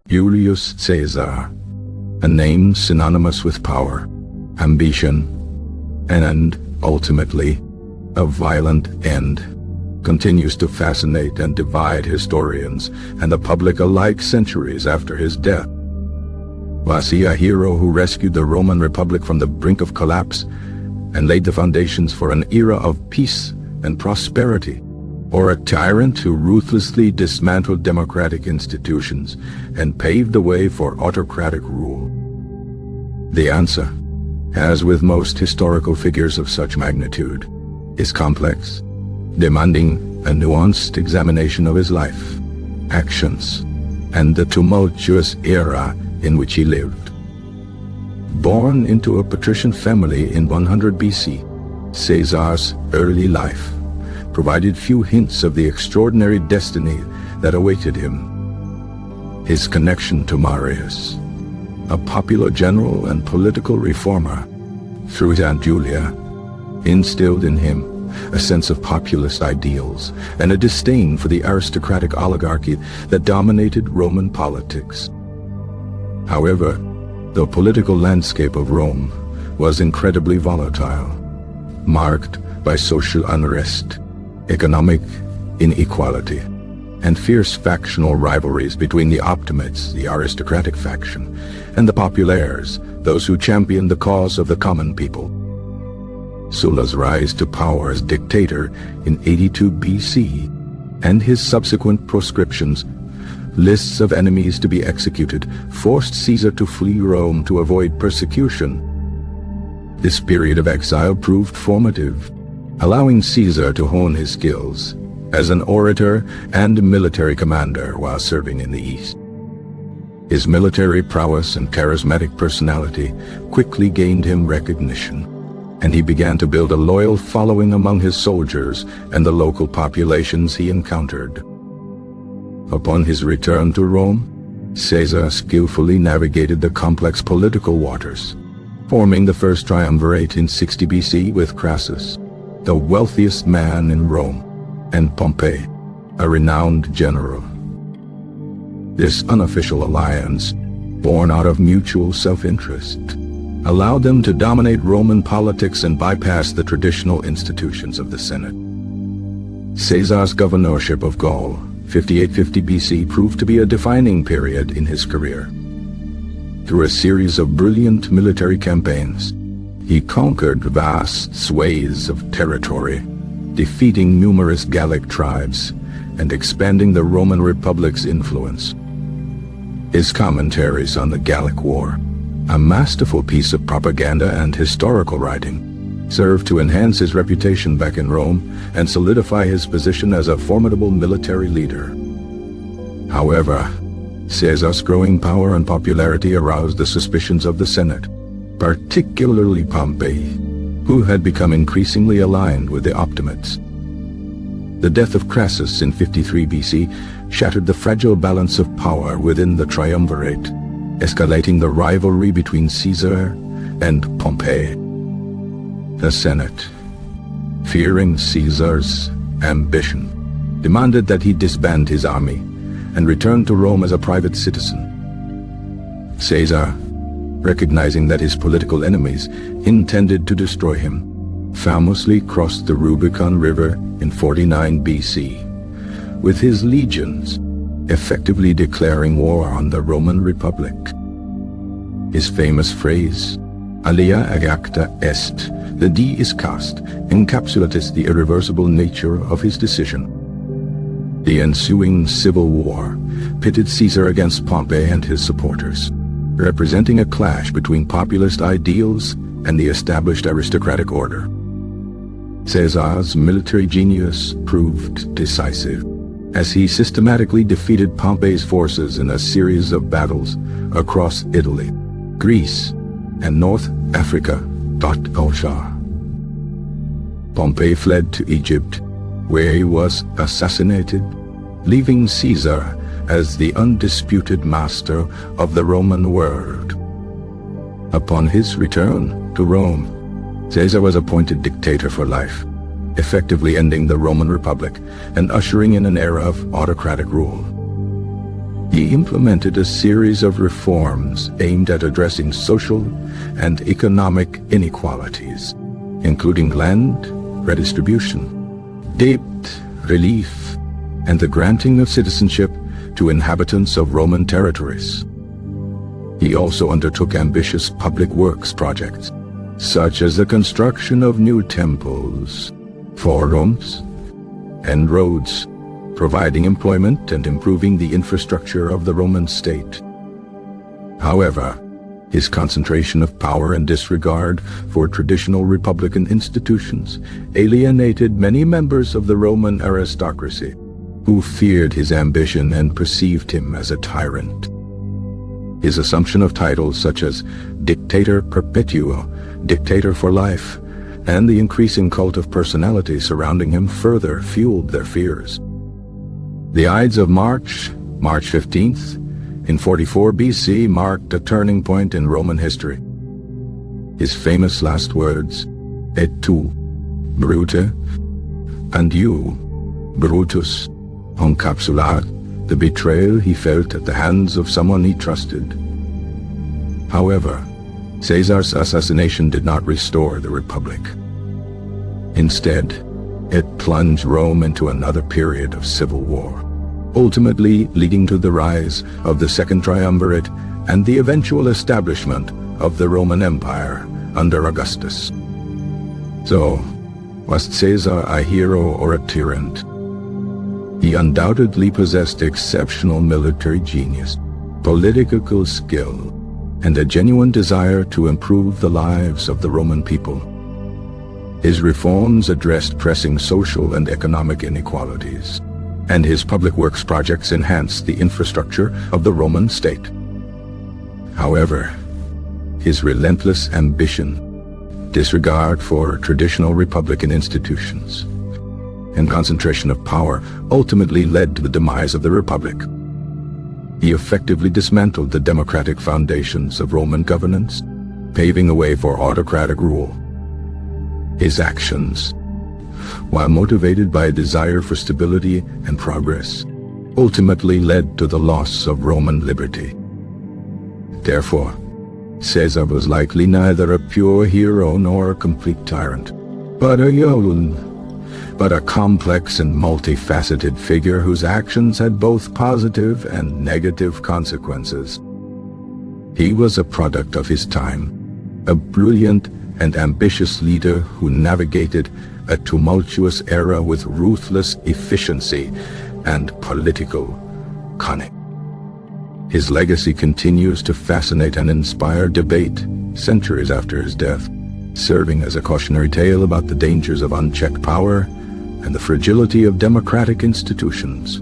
Julius Caesar, a name synonymous with power, ambition, and, ultimately, a violent end, continues to fascinate and divide historians and the public alike centuries after his death. Was he a hero who rescued the Roman Republic from the brink of collapse and laid the foundations for an era of peace and prosperity? Or a tyrant who ruthlessly dismantled democratic institutions and paved the way for autocratic rule? The answer, as with most historical figures of such magnitude, is complex, demanding a nuanced examination of his life, actions, and the tumultuous era in which he lived. Born into a patrician family in 100 BC, Caesar's early life provided few hints of the extraordinary destiny that awaited him. His connection to Marius, a popular general and political reformer, through his Aunt Julia, instilled in him a sense of populist ideals and a disdain for the aristocratic oligarchy that dominated Roman politics. However, the political landscape of Rome was incredibly volatile, marked by social unrest, economic inequality, and fierce factional rivalries between the optimates, the aristocratic faction, and the populares, those who championed the cause of the common people. Sulla's rise to power as dictator in 82 BC and his subsequent proscriptions, lists of enemies to be executed, forced Caesar to flee Rome to avoid persecution. This period of exile proved formative, allowing Caesar to hone his skills as an orator and military commander while serving in the East. His military prowess and charismatic personality quickly gained him recognition, and he began to build a loyal following among his soldiers and the local populations he encountered. Upon his return to Rome, Caesar skillfully navigated the complex political waters, forming the first triumvirate in 60 BC with Crassus, the wealthiest man in Rome, and Pompey, a renowned general. This unofficial alliance, born out of mutual self-interest, allowed them to dominate Roman politics and bypass the traditional institutions of the Senate. Caesar's governorship of Gaul, 5850 BC, proved to be a defining period in his career. Through a series of brilliant military campaigns, he conquered vast swathes of territory, defeating numerous Gallic tribes and expanding the Roman Republic's influence. His commentaries on the Gallic War, a masterful piece of propaganda and historical writing, served to enhance his reputation back in Rome and solidify his position as a formidable military leader. However, Caesar's growing power and popularity aroused the suspicions of the Senate, particularly Pompey, who had become increasingly aligned with the Optimates. The death of Crassus in 53 BC shattered the fragile balance of power within the triumvirate, escalating the rivalry between Caesar and Pompey. The Senate, fearing Caesar's ambition, demanded that he disband his army and return to Rome as a private citizen. Caesar, recognizing that his political enemies intended to destroy him, famously crossed the Rubicon River in 49 BC, with his legions effectively declaring war on the Roman Republic. His famous phrase, "Alia agacta est," the die is cast, encapsulates the irreversible nature of his decision. The ensuing civil war pitted Caesar against Pompey and his supporters, representing a clash between populist ideals and the established aristocratic order. Caesar's military genius proved decisive, as he systematically defeated Pompey's forces in a series of battles across Italy, Greece, and North Africa. Pompey fled to Egypt, where he was assassinated, leaving Caesar as the undisputed master of the Roman world. Upon his return to Rome, Caesar was appointed dictator for life, effectively ending the Roman Republic and ushering in an era of autocratic rule. He implemented a series of reforms aimed at addressing social and economic inequalities, including land redistribution, debt relief, and the granting of citizenship to inhabitants of Roman territories. He also undertook ambitious public works projects, such as the construction of new temples, forums, and roads, providing employment and improving the infrastructure of the Roman state. However, his concentration of power and disregard for traditional republican institutions alienated many members of the Roman aristocracy, who feared his ambition and perceived him as a tyrant. His assumption of titles such as Dictator Perpetuo, Dictator for Life, and the increasing cult of personality surrounding him further fueled their fears. The Ides of March 15th, in 44 BC, marked a turning point in Roman history. His famous last words, Et tu, Brute, and you, Brutus, encapsulate the betrayal he felt at the hands of someone he trusted. However, Caesar's assassination did not restore the Republic. Instead, it plunged Rome into another period of civil war, ultimately leading to the rise of the Second Triumvirate and the eventual establishment of the Roman Empire under Augustus. So, was Caesar a hero or a tyrant? He undoubtedly possessed exceptional military genius, political skill, and a genuine desire to improve the lives of the Roman people. His reforms addressed pressing social and economic inequalities, and his public works projects enhanced the infrastructure of the Roman state. However, his relentless ambition, disregard for traditional republican institutions, and concentration of power ultimately led to the demise of the Republic. He effectively dismantled the democratic foundations of Roman governance, paving the way for autocratic rule. His actions, while motivated by a desire for stability and progress, ultimately led to the loss of Roman liberty. Therefore, Caesar was likely neither a pure hero nor a complete tyrant, but a complex and multifaceted figure whose actions had both positive and negative consequences. He was a product of his time, a brilliant and ambitious leader who navigated a tumultuous era with ruthless efficiency and political cunning. His legacy continues to fascinate and inspire debate centuries after his death, serving as a cautionary tale about the dangers of unchecked power and the fragility of democratic institutions.